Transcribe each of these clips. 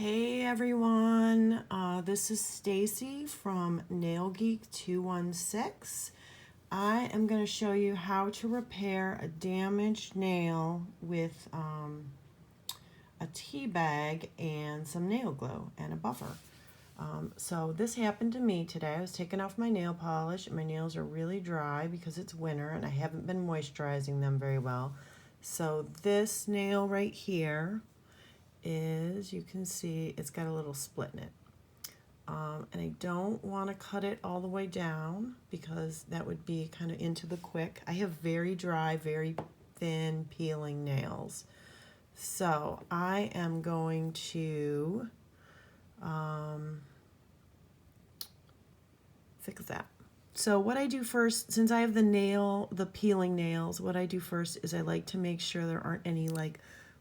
Hey everyone, this is Stacy from Nail Geek 216. I am going to show you how to repair a damaged nail with a tea bag and some nail glue and a buffer. So this happened to me today. I was taking off my nail polish. My nails are really dry because it's winter and I haven't been moisturizing them very well. So this nail right here is, you can see it's got a little split in it. And I don't want to cut it all the way down because that would be kind of into the quick. I have very dry, very thin peeling nails. So I am going to fix that. So what I do first, since I have the peeling nails, what I do first is I like to make sure there aren't any like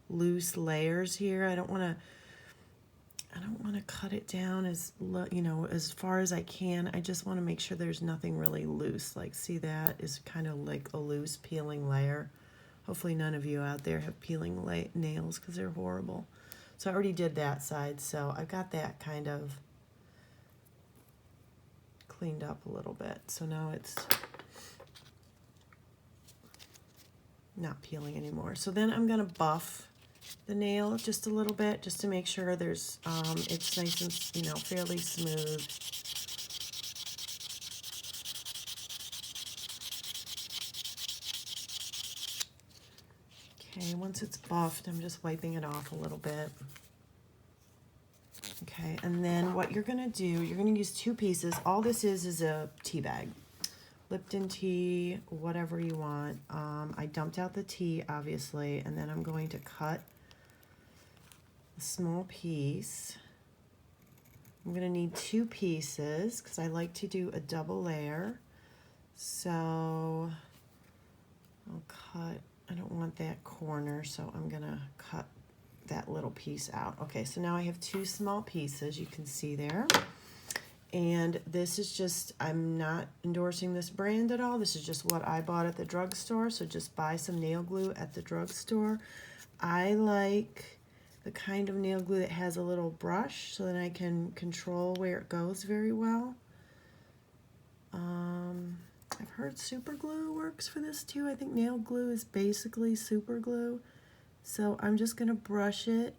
loose layers here. I don't want to cut it down as as far as I can. I just want to make sure there's nothing really loose. Like, see, that is kind of like a loose peeling layer. Hopefully none of you out there have peeling nails because they're horrible. So I already did that side, so I've got that kind of cleaned up a little bit. So now it's not peeling anymore. So then I'm going to buff the nail just a little bit, just to make sure there's it's nice and fairly smooth. Okay, once it's buffed, I'm just wiping it off a little bit. Okay, and then what you're gonna do, you're gonna use two pieces. All this is a tea bag, Lipton tea, whatever you want. I dumped out the tea, obviously, and then I'm going to cut a small piece. I'm going to need two pieces because I like to do a double layer. So I'll cut, I don't want that corner, so I'm going to cut that little piece out. Okay, so now I have two small pieces, you can see there. And this is just, I'm not endorsing this brand at all. This is just what I bought at the drugstore. So just buy some nail glue at the drugstore. I like the kind of nail glue that has a little brush so that I can control where it goes very well. I've heard super glue works for this too. I think nail glue is basically super glue. So I'm just going to brush it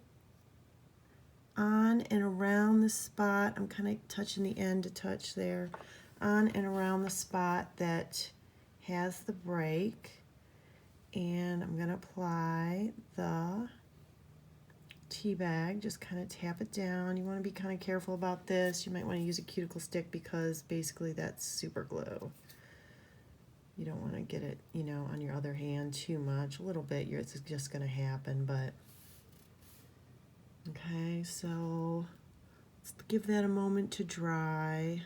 on and around the spot. I'm kind of touching the end to touch there, on and around the spot that has the break. And I'm going to apply the tea bag, just kind of tap it down. You want to be kind of careful about this. You might want to use a cuticle stick because basically that's super glue. You don't want to get it, on your other hand too much. A little bit, it's just going to happen, but okay, so let's give that a moment to dry.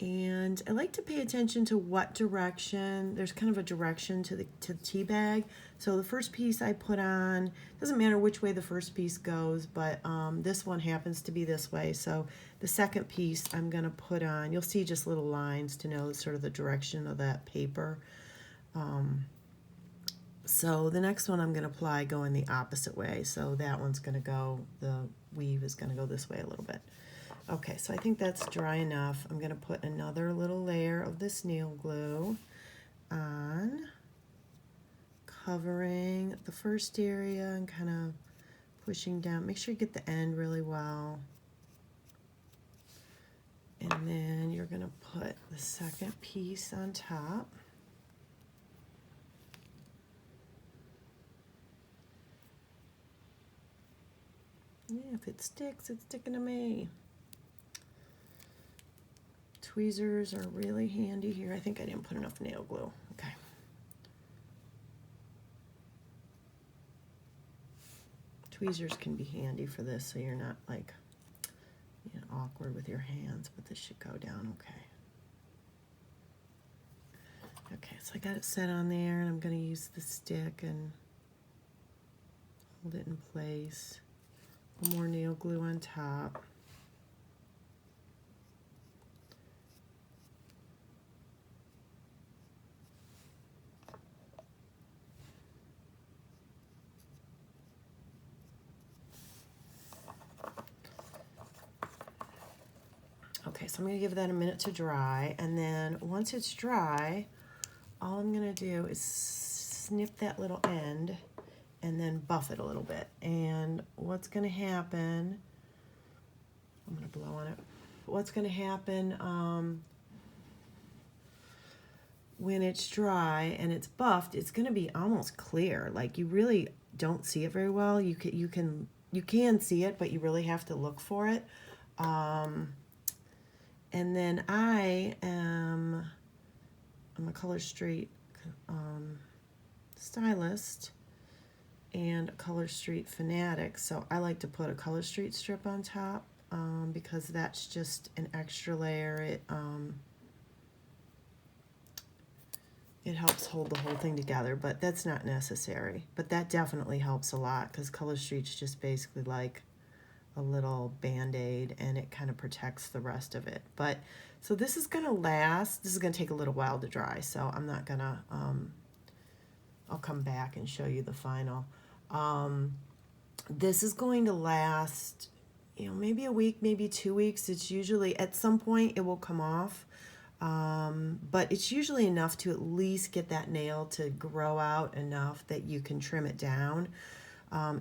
And I like to pay attention to what direction. There's kind of a direction to the tea bag. So the first piece I put on, doesn't matter which way the first piece goes, but this one happens to be this way. So the second piece I'm going to put on, you'll see just little lines to know sort of the direction of that paper. So the next one I'm going to apply going the opposite way. So that one's going to go, the weave is going to go this way a little bit. Okay, so I think that's dry enough. I'm going to put another little layer of this nail glue on, covering the first area and kind of pushing down. Make sure you get the end really well. And then you're going to put the second piece on top. Yeah, if it sticks, it's sticking to me. Tweezers are really handy here. I think I didn't put enough nail glue. Okay. Tweezers can be handy for this so you're not like awkward with your hands, but this should go down okay. Okay, so I got it set on there and I'm going to use the stick and hold it in place. A little more nail glue on top. Okay, so I'm going to give that a minute to dry, and then once it's dry, all I'm going to do is snip that little end and then buff it a little bit. And what's going to happen, I'm going to blow on it. What's going to happen when it's dry and it's buffed, it's going to be almost clear. Like you really don't see it very well. You can see it, but you really have to look for it. And then I'm a Color Street stylist and a Color Street fanatic, so I like to put a Color Street strip on top because that's just an extra layer. It helps hold the whole thing together, but that's not necessary. But that definitely helps a lot because Color Street's just basically like a little band-aid, and it kind of protects the rest of it. But so this is going to last. This is going to take a little while to dry, so I'm not going to I'll come back and show you the final. This is going to last, maybe a week, maybe 2 weeks. It's usually at some point it will come off, but it's usually enough to at least get that nail to grow out enough that you can trim it down.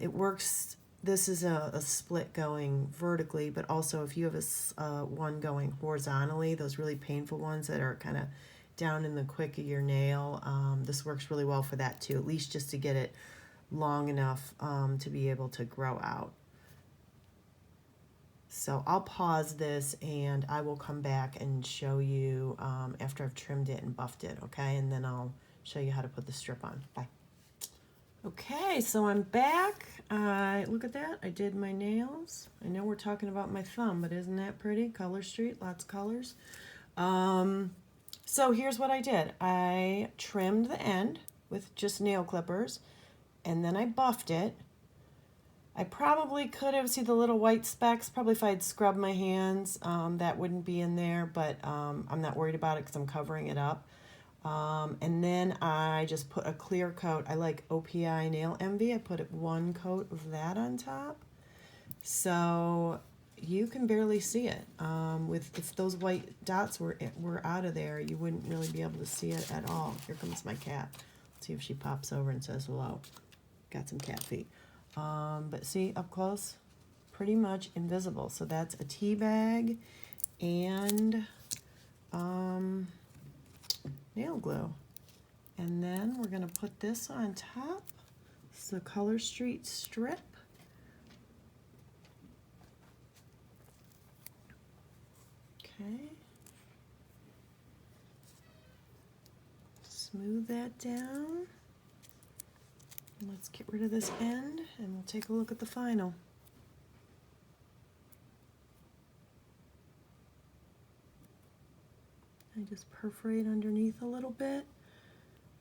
It works. This is a split going vertically, but also if you have one going horizontally, those really painful ones that are kind of down in the quick of your nail, this works really well for that too, at least just to get it long enough to be able to grow out. So I'll pause this and I will come back and show you after I've trimmed it and buffed it, okay? And then I'll show you how to put the strip on. Bye. Okay, so I'm back. Look at that. I did my nails. I know we're talking about my thumb, but isn't that pretty? Color Street, lots of colors. So here's what I did. I trimmed the end with just nail clippers, and then I buffed it. I probably could have seen the little white specks. Probably if I'd scrubbed my hands, that wouldn't be in there, but I'm not worried about it because I'm covering it up. And then I just put a clear coat. I like OPI Nail Envy. I put one coat of that on top. So you can barely see it. If those white dots were out of there, you wouldn't really be able to see it at all. Here comes my cat. Let's see if she pops over and says hello. Got some cat feet. But see, up close, pretty much invisible. So that's a Teabag and nail glue. And then we're going to put this on top. It's the Color Street strip. Okay. Smooth that down. Let's get rid of this end and we'll take a look at the final. I just perforate underneath a little bit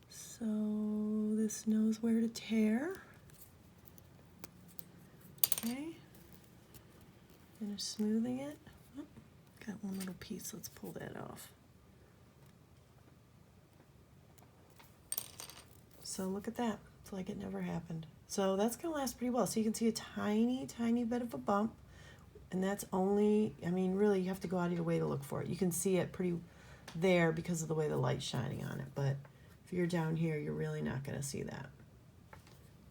so this knows where to tear. Okay, finish smoothing it. Oh, got one little piece, let's pull that off. So look at that, it's like it never happened. So that's gonna last pretty well. So you can see a tiny, tiny bit of a bump, and that's only, I mean, really you have to go out of your way to look for it. You can see it pretty there because of the way the light's shining on it, but if you're down here, you're really not going to see that.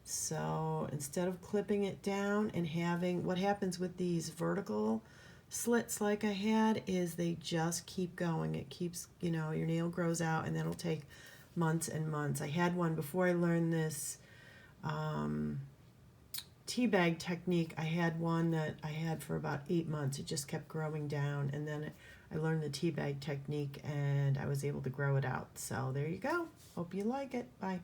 So instead of clipping it down and having, what happens with these vertical slits like I had is they just keep going. It keeps, your nail grows out, and that'll take months and months. I had one before I learned this Teabag technique. I had one that I had for about 8 months. It just kept growing down, and then I learned the Teabag technique and I was able to grow it out. So there you go. Hope you like it. Bye.